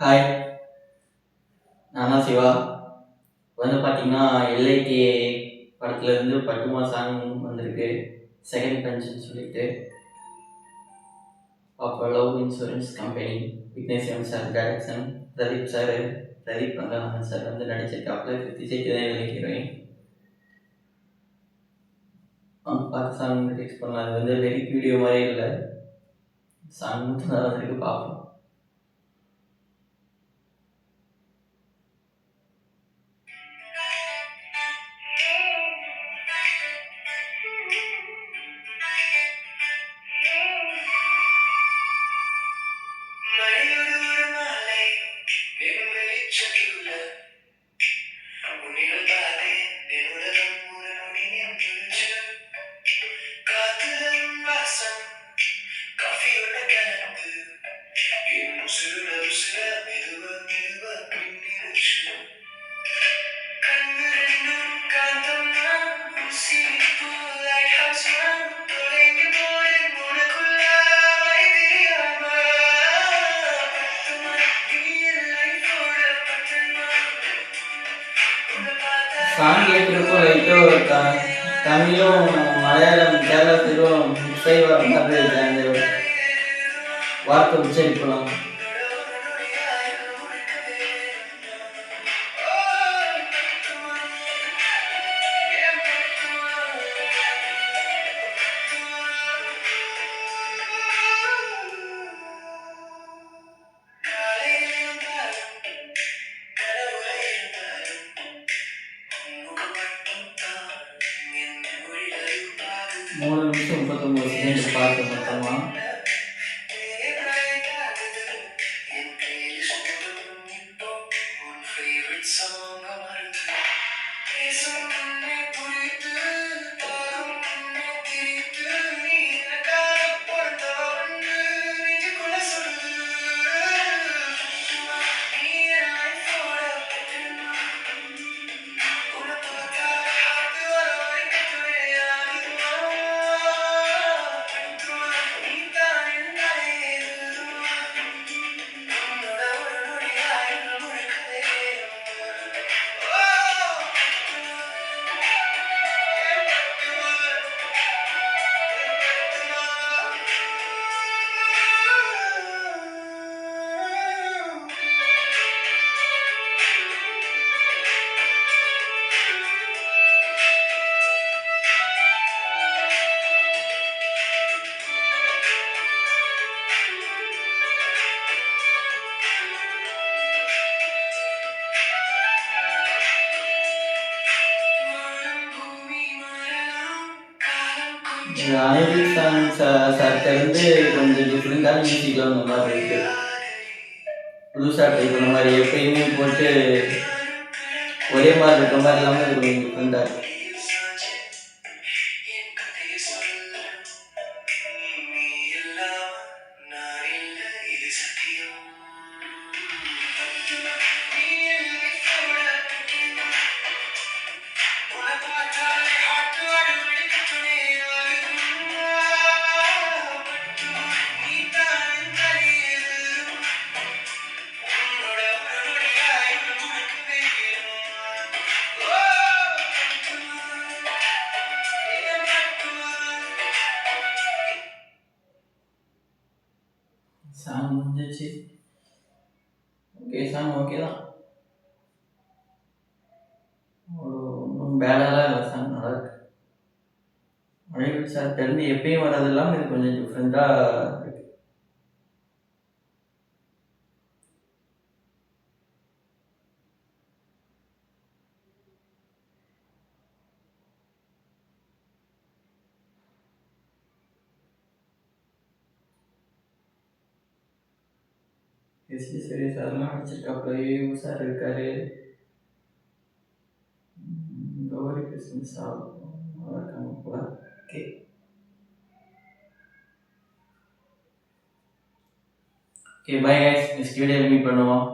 Hi, நான் தான் சிவா. வந்து பார்த்தீங்கன்னா, எல்ஐகே படத்துலேருந்து பட்டுமா சாங் வந்திருக்கு. செகண்ட் பஞ்சுன்னு சொல்லிட்டு. அப்போ love insurance company Vigneshwaran sir direction, Pradeep Ranganathan sir வந்து நடிச்சிருக்காப்புல. விஜய்க்கு தான் இதில் ஹீரோயின். அவங்க பார்த்து சாங் டெக்ஸ்ட் பண்ணலாம். அது வந்து லிரிக் வீடியோ மாதிரி இல்லை, சாங் மட்டும் தான் வந்திருக்கு. பார்ப்போம். சாங் கேட்குறப்போ லைட்டாக தமிழும் மலையாளம் கேரளா சைடும் மிக்ஸ் ஆகி வர மாதிரி இருக்கு. அந்த வார்த்தை உச்சரிக்கலாம். மூணு நிமிஷம் 39 செகண்ட் பார்த்து மொத்தமாக. அனிருத் சாங் சார்கிட்ட இருந்து கொஞ்சம் டிஃப்ரெண்டான மியூசிக்லாம் அந்த மாதிரி இருக்கு. புதுசாக ட்ரை பண்ண மாதிரி எப்பயுமே போட்டு ஒரே மாதிரி இருக்க மாதிரி இல்லாமல் இது கொஞ்சம் டிஃப்ரெண்டாக இருக்கு. சாங் முடிஞ்சிச்சு. சாங் ஓகே தான். ஒன்றும் பேடாலாம் இல்லை, சாங் நல்லா இருக்கு. அனிருத் சார் தெரிஞ்சு எப்பயும் வர்றது இல்லாமல் இது கொஞ்சம் டிஃப்ரெண்ட்டாக இருக்கு. எஸ்பி சரி சார்லாம் நடிச்சிருக்காப்புல, ஏயு சார் இருக்காரு, கௌரி கிருஷ்ணன் சார் நல்லா இருக்காங்க போல. Okay okay, bye guys. Next video meet பண்ணுவோம்.